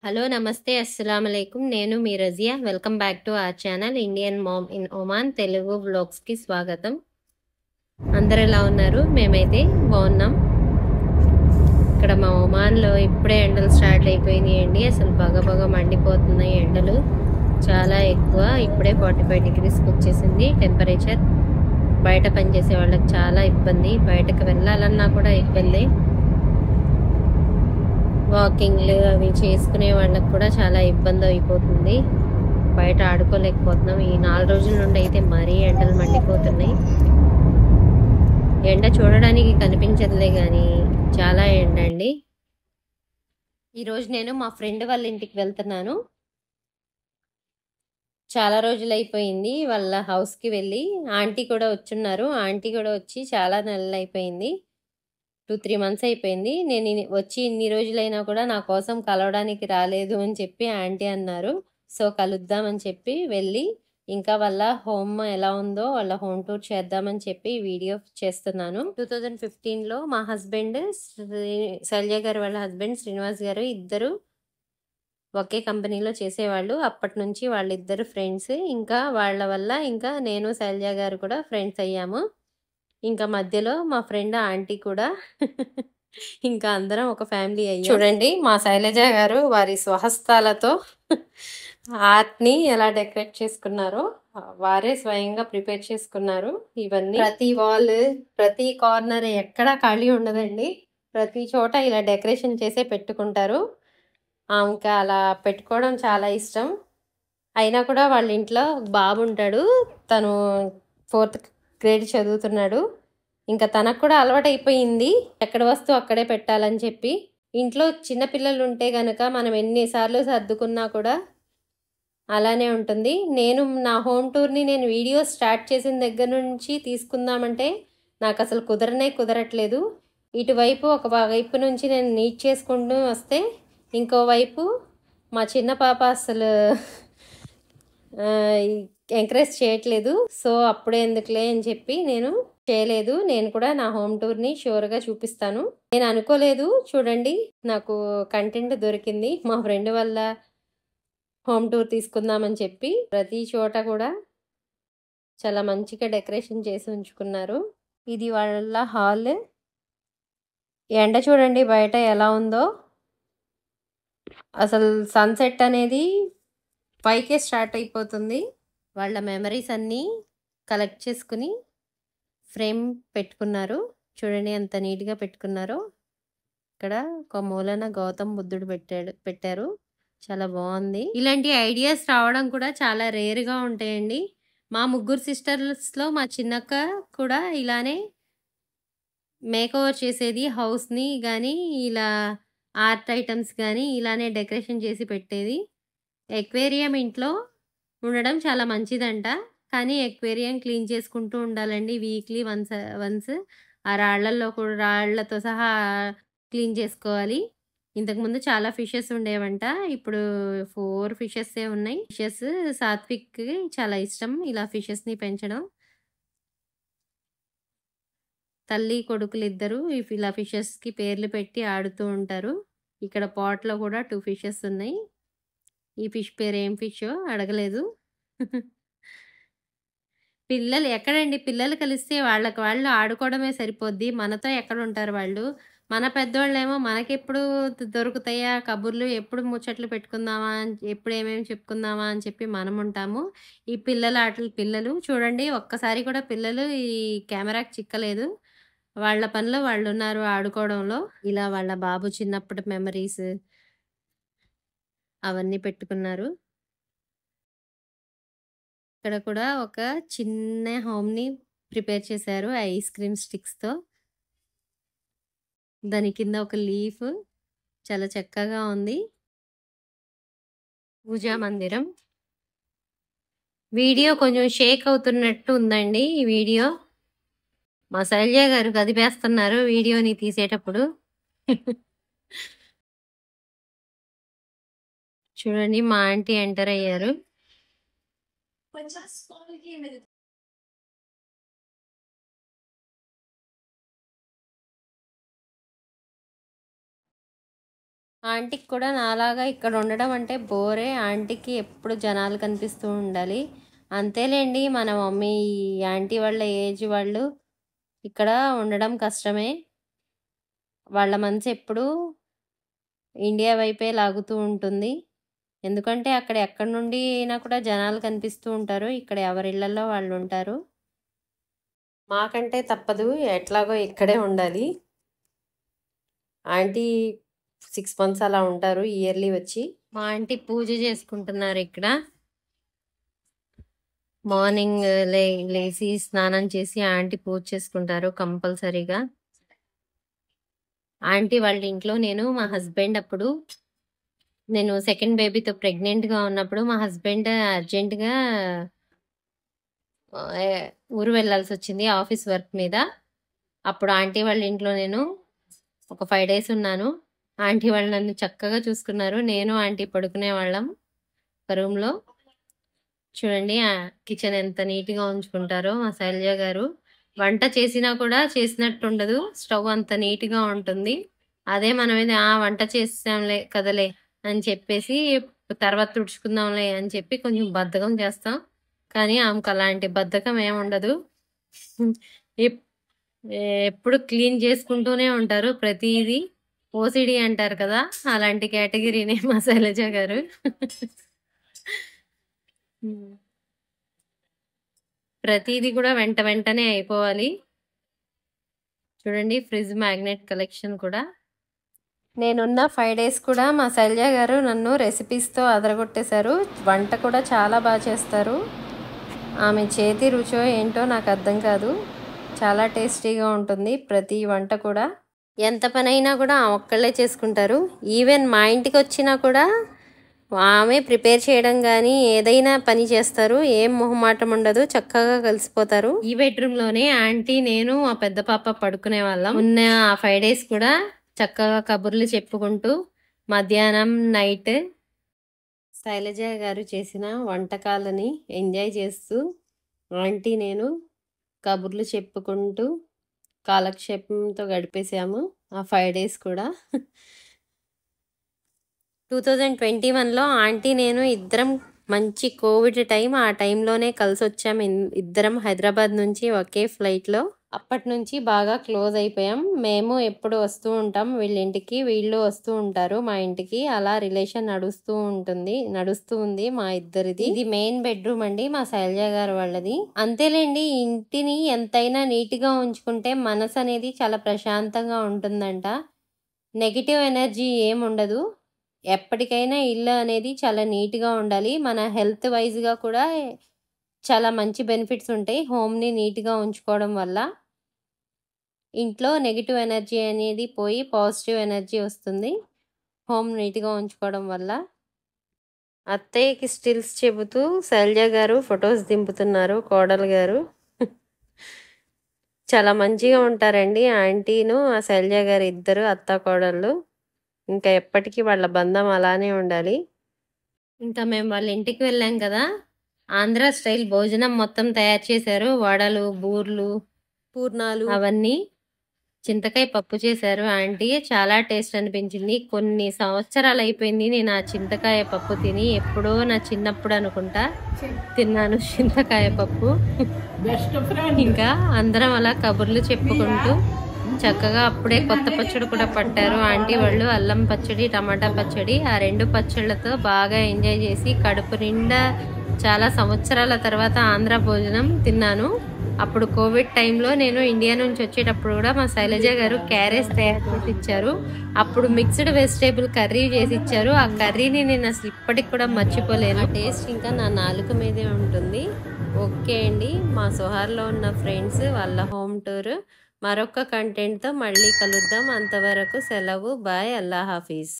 Hello నమస్తే అస్సలాముఅలైకుం నేను మీ Razia welcome back to our channel Indian mom in Oman Telugu వ్లాగ్స్కి స్వాగతం. అందరు ఎలా ఉన్నారు? మేమైతే బాగున్నాం. ఇక్కడ మా ఒమాన్లో ఇప్పుడే ఎండలు స్టార్ట్ అయిపోయినాయండి. అసలు బాగా మండిపోతున్నాయి ఎండలు చాలా ఎక్కువ. ఇప్పుడే 45 degreesకి వచ్చేసింది టెంపరేచర్. బయట పనిచేసే వాళ్ళకి చాలా ఇబ్బంది, బయటకు వెళ్ళాలన్నా కూడా ఇబ్బంది. వాకింగ్లు అవి చేసుకునే వాళ్ళకి కూడా చాలా ఇబ్బంది అయిపోతుంది. బయట ఆడుకోలేకపోతున్నాం. ఈ 4 రోజుల నుండి అయితే మరీ ఎండలు మండిపోతున్నాయి. ఎండ చూడడానికి కనిపించదులే కానీ చాలా ఎండ అండి. ఈరోజు నేను మా ఫ్రెండ్ వాళ్ళ ఇంటికి వెళ్తున్నాను. చాలా రోజులు అయిపోయింది వాళ్ళ హౌస్కి వెళ్ళి. ఆంటీ కూడా వచ్చున్నారు. ఆంటీ కూడా వచ్చి చాలా నెలలు అయిపోయింది, 2-3 months అయిపోయింది. నేను వచ్చి ఇన్ని రోజులైనా కూడా నా కోసం కలవడానికి రాలేదు అని చెప్పి ఆంటీ అన్నారు. సో కలుద్దామని చెప్పి వెళ్ళి ఇంకా వాళ్ళ హోమ్ ఎలా ఉందో వాళ్ళ హోమ్ టూర్ చేద్దామని చెప్పి వీడియో చేస్తున్నాను. 2015లో మా హస్బెండ్ శైలజ గారు వాళ్ళ హస్బెండ్ శ్రీనివాస్ గారు ఇద్దరు ఒకే కంపెనీలో చేసేవాళ్ళు. అప్పటి నుంచి వాళ్ళిద్దరు ఫ్రెండ్స్. ఇంకా వాళ్ళ వల్ల ఇంకా నేను శైలజ గారు కూడా ఫ్రెండ్స్ అయ్యాము. ఇంకా మధ్యలో మా ఫ్రెండ్ ఆంటీ కూడా ఇంకా అందరం ఒక ఫ్యామిలీ అయ్యాం. చూడండి మా శైలజ గారు వారి స్వహస్తాలతో ఆర్ట్ని ఎలా డెకరేట్ చేసుకున్నారో వారే స్వయంగా ప్రిపేర్ చేసుకున్నారు. ఇవన్నీ ప్రతి వాల్, ప్రతి కార్నర్ ఎక్కడా ఖాళీ ఉండదండి. ప్రతి చోట ఇలా డెకరేషన్ చేసే పెట్టుకుంటారు. ఇంకా అలా పెట్టుకోవడం చాలా ఇష్టం. అయినా కూడా వాళ్ళ ఇంట్లో బాబు ఉంటాడు, తను 4th grade చదువుతున్నాడు. ఇంకా తనకు కూడా అలవాటు అయిపోయింది ఎక్కడ వస్తువు అక్కడే పెట్టాలని చెప్పి. ఇంట్లో చిన్నపిల్లలు ఉంటే గనక మనం ఎన్నిసార్లు సర్దుకున్నా కూడా అలానే ఉంటుంది. నేను నా హోమ్ టూర్ని నేను వీడియో స్టార్ట్ చేసిన దగ్గర నుంచి తీసుకుందామంటే నాకు అసలు కుదరట్లేదు. ఇటువైపు ఒక వైపు నుంచి నేను నీట్ చేసుకుంటూ వస్తే ఇంకోవైపు మా చిన్న పాప అసలు ఎంకరేజ్ చేయట్లేదు. సో అప్పుడే ఎందుకులే అని చెప్పి నేను చేయలేదు. నేను కూడా నా హోమ్ టూర్ని షూర్గా చూపిస్తాను. నేను అనుకోలేదు, చూడండి నాకు కంటెంట్ దొరికింది. మా ఫ్రెండ్ వల్ల హోమ్ టూర్ తీసుకుందామని చెప్పి ప్రతి చోట కూడా చాలా మంచిగా డెకరేషన్ చేసి ఉంచుకున్నారు. ఇది వాళ్ళ హాల్. ఎండ చూడండి బయట ఎలా ఉందో. అసలు సన్సెట్ అనేది 5కే స్టార్ట్ అయిపోతుంది. వాళ్ళ మెమరీస్ అన్నీ కలెక్ట్ చేసుకుని ఫ్రేమ్ పెట్టుకున్నారు. చూడండి ఎంత నీట్గా పెట్టుకున్నారో. ఇక్కడ ఒక మూలన గౌతమ్ బుద్ధుడు పెట్టారు. చాలా బాగుంది. ఇలాంటి ఐడియాస్ రావడం కూడా చాలా రేర్గా ఉంటాయండి. మా ముగ్గురు సిస్టర్స్లో మా చిన్నక్క కూడా ఇలానే మేకోవర్ చేసేది. హౌస్ని కానీ ఇలా ఆర్ట్ ఐటమ్స్ కానీ ఇలానే డెకరేషన్ చేసి పెట్టేది. ఎక్వేరియం ఇంట్లో ఉండడం చాలా మంచిదంట. కానీ ఎక్వేరియం క్లీన్ చేసుకుంటూ ఉండాలండి వీక్లీ వన్స్. ఆ రాళ్లతో సహా క్లీన్ చేసుకోవాలి. ఇంతకుముందు చాలా ఫిషెస్ ఉండేవంట, ఇప్పుడు 4 ఫిషెస్సే ఉన్నాయి. ఫిషెస్ సాత్విక్కి చాలా ఇష్టం ఇలా ఫిషెస్ని పెంచడం. తల్లి కొడుకులు ఇద్దరు ఇలా ఫిషెస్కి పేర్లు పెట్టి ఆడుతూ ఉంటారు. ఇక్కడ పాట్లో కూడా 2 ఫిషెస్ ఉన్నాయి. ఈ ఫిష్ పేరు ఏం ఫిషో అడగలేదు. పిల్లలు ఎక్కడండి, పిల్లలు కలిస్తే వాళ్ళకి వాళ్ళు ఆడుకోవడమే సరిపోద్ది. మనతో ఎక్కడ ఉంటారు వాళ్ళు. మన పెద్దోళ్ళేమో మనకెప్పుడు దొరుకుతాయా కబుర్లు, ఎప్పుడు ముచ్చట్లు పెట్టుకుందామా, ఎప్పుడు ఏమేమి చెప్పుకుందామా అని చెప్పి మనం ఉంటాము. ఈ పిల్లల ఆటలు పిల్లలు చూడండి, ఒక్కసారి కూడా పిల్లలు ఈ కెమెరాకి చిక్కలేదు. వాళ్ళ పనిలో వాళ్ళు ఉన్నారు ఆడుకోవడంలో. ఇలా వాళ్ళ బాబు చిన్నప్పటి మెమరీస్ అవన్నీ పెట్టుకున్నారు. ఇక్కడ కూడా ఒక చిన్న హోమ్ని ప్రిపేర్ చేశారు ఐస్ క్రీమ్ స్టిక్స్తో. దాని కింద ఒక లీఫ్ చాలా చక్కగా ఉంది. పూజా మందిరం. వీడియో కొంచెం షేక్ అవుతున్నట్టు ఉందండి. ఈ వీడియో మా శైలజ గారు కదిపేస్తున్నారు వీడియోని తీసేటప్పుడు. చూడండి మా ఆంటీ ఎంటర్ అయ్యారు. ఆంటీకి కూడా నాలాగా ఇక్కడ ఉండడం అంటే బోరే. ఆంటీకి ఎప్పుడు జనాలు కనిపిస్తూ ఉండాలి. అంతేలేండి, మన మమ్మీ ఆంటీ వాళ్ళ ఏజ్ వాళ్ళు ఇక్కడ ఉండడం కష్టమే. వాళ్ళ మనసు ఎప్పుడు ఇండియా వైపే లాగుతూ ఉంటుంది. ఎందుకంటే అక్కడ ఎక్కడి నుండి అయినా కూడా జనాలు కనిపిస్తూ ఉంటారు. ఇక్కడ ఎవరిళ్లలో వాళ్ళు ఉంటారు. మాకంటే తప్పదు, ఎట్లాగో ఇక్కడే ఉండాలి. ఆంటీ 6 మంత్స్ అలా ఉంటారు ఇయర్లీ వచ్చి. మా ఆంటీ పూజ చేసుకుంటున్నారు ఇక్కడ. మార్నింగ్ లేచి స్నానం చేసి ఆంటీ పూజ చేసుకుంటారు కంపల్సరీగా. ఆంటీ వాళ్ళ ఇంట్లో మా హస్బెండ్ అప్పుడు నేను సెకండ్ బేబీతో ప్రెగ్నెంట్గా ఉన్నప్పుడు మా హస్బెండ్ అర్జెంటుగా ఊరు వెళ్ళాల్సి వచ్చింది ఆఫీస్ వర్క్ మీద. అప్పుడు ఆంటీ వాళ్ళ ఇంట్లో నేను ఒక 5 days ఉన్నాను. ఆంటీ వాళ్ళు నన్ను చక్కగా చూసుకున్నారు. నేను ఆంటీ పడుకునే వాళ్ళం ఒక రూమ్లో. చూడండి కిచెన్ ఎంత నీట్గా ఉంచుకుంటారో మా శైలజ గారు. వంట చేసినా కూడా చేసినట్టు ఉండదు, స్టవ్ అంత నీట్గా ఉంటుంది. అదే మనం వంట చేసాంలే కదలే అని చెప్పేసి తర్వాత తుడుచుకుందాంలే అని చెప్పి కొంచెం బద్ధకం చేస్తాం. కానీ ఆమెకు అలాంటి బద్ధకం ఏముండదు. ఎప్పుడు క్లీన్ చేసుకుంటూనే ఉంటారు ప్రతిదీ. ఓసిడి అంటారు కదా, అలాంటి కేటగిరీనే మా శైలజ గారు. ప్రతిదీ కూడా వెంటనే అయిపోవాలి. చూడండి ఫ్రిడ్జ్ మ్యాగ్నెట్ కలెక్షన్ కూడా. నేనున్న 5 days కూడా మా శైలజ గారు నన్ను రెసిపీస్తో అదరగొట్టేశారు. వంట కూడా చాలా బాగా చేస్తారు. ఆమె చేతి రుచో ఏంటో నాకు అర్థం కాదు, చాలా టేస్టీగా ఉంటుంది ప్రతి వంట కూడా. ఎంత పని అయినా కూడా ఒక్కళ్ళే చేసుకుంటారు. ఈవెన్ మా ఇంటికి వచ్చినా కూడా ఆమె ప్రిపేర్ చేయడం కానీ ఏదైనా పని చేస్తారు. ఏం మొహమాటం ఉండదు, చక్కగా కలిసిపోతారు. ఈ బెడ్రూమ్లోనే ఆంటీ నేను మా పెద్ద పాప పడుకునే వాళ్ళం. ఉన్న 5 days కూడా చక్కగా కబుర్లు చెప్పుకుంటూ మధ్యాహ్నం నైట్ శైలజ గారు చేసిన వంటకాలని ఎంజాయ్ చేస్తూ ఆంటీ నేను కబుర్లు చెప్పుకుంటూ కాలక్షేపంతో గడిపేసాము ఆ 5 days కూడా. 2021లో ఆంటీ నేను ఇద్దరం మంచి కోవిడ్ టైం, ఆ టైంలోనే కలిసి వచ్చాము ఇద్దరం హైదరాబాద్ నుంచి ఒకే ఫ్లైట్లో. అప్పటి నుంచి బాగా క్లోజ్ అయిపోయాం. మేము ఎప్పుడు వస్తూ ఉంటాం వీళ్ళ ఇంటికి, వీళ్ళు వస్తూ ఉంటారు మా ఇంటికి. అలా రిలేషన్ నడుస్తూ ఉంది మా ఇద్దరిది. ఇది మెయిన్ బెడ్రూమ్ అండి మా శైలజ గారు వాళ్ళది. అంతేలేండి, ఇంటిని ఎంతైనా నీట్గా ఉంచుకుంటే మనసు అనేది చాలా ప్రశాంతంగా ఉంటుందంట. నెగిటివ్ ఎనర్జీ ఏముండదు. ఎప్పటికైనా ఇల్లు అనేది చాలా నీట్గా ఉండాలి. మన హెల్త్ వైజ్గా కూడా చాలా మంచి బెనిఫిట్స్ ఉంటాయి హోమ్ని నీట్గా ఉంచుకోవడం వల్ల. ఇంట్లో నెగిటివ్ ఎనర్జీ అనేది పోయి పాజిటివ్ ఎనర్జీ వస్తుంది హోమ్ నీట్గా ఉంచుకోవడం వల్ల. అత్తయ్యకి స్టిల్స్ చెబుతూ శైలజ గారు ఫొటోస్ దింపుతున్నారు కోడలు గారు. చాలా మంచిగా ఉంటారండి ఆంటీను ఆ శైలజ గారు ఇద్దరు అత్త కోడళ్ళు. ఇంకా ఎప్పటికీ వాళ్ళ బంధం అలానే ఉండాలి. ఇంకా మేము వాళ్ళ ఇంటికి వెళ్ళాం కదా, ఆంధ్ర స్టైల్ భోజనం మొత్తం తయారు చేశారు. వడలు, బూర్లు, పూర్ణాలు అవన్నీ. చింతకాయ పప్పు చేశారు ఆంటీ. చాలా టేస్ట్ అనిపించింది. కొన్ని సంవత్సరాలు అయిపోయింది నేను ఆ చింతకాయ పప్పు తిని. ఎప్పుడో నా చిన్నప్పుడు అనుకుంటా తిన్నాను చింతకాయ పప్పు. ఇంకా అందరం అలా కబుర్లు చెప్పుకుంటూ చక్కగా అప్పుడే కొత్త పచ్చడి కూడా పట్టారు ఆంటీ వాళ్ళు. అల్లం పచ్చడి, టమాటా పచ్చడి. ఆ 2 పచ్చళ్ళతో బాగా ఎంజాయ్ చేసి కడుపు నిండా చాలా సంవత్సరాల తర్వాత ఆంధ్ర భోజనం తిన్నాను. అప్పుడు కోవిడ్ టైంలో నేను ఇండియా నుంచి వచ్చేటప్పుడు కూడా మా శైలజ గారు క్యారేజ్ తయారు చేసి ఇచ్చారు. అప్పుడు మిక్స్డ్ వెజిటేబుల్ కర్రీ చేసి ఇచ్చారు. ఆ కర్రీని నేను అసలు ఇప్పటికి కూడా మర్చిపోలేను. టేస్ట్ ఇంకా నా నాలుక మీదే ఉంటుంది. ఓకే అండి, మా సోహార్లో ఉన్న ఫ్రెండ్స్ వాళ్ళ హోమ్ టూర్ మరొక కంటెంట్తో మళ్ళీ కలుద్దాం. అంతవరకు సెలవు, బాయ్, అల్లా హాఫీజ్.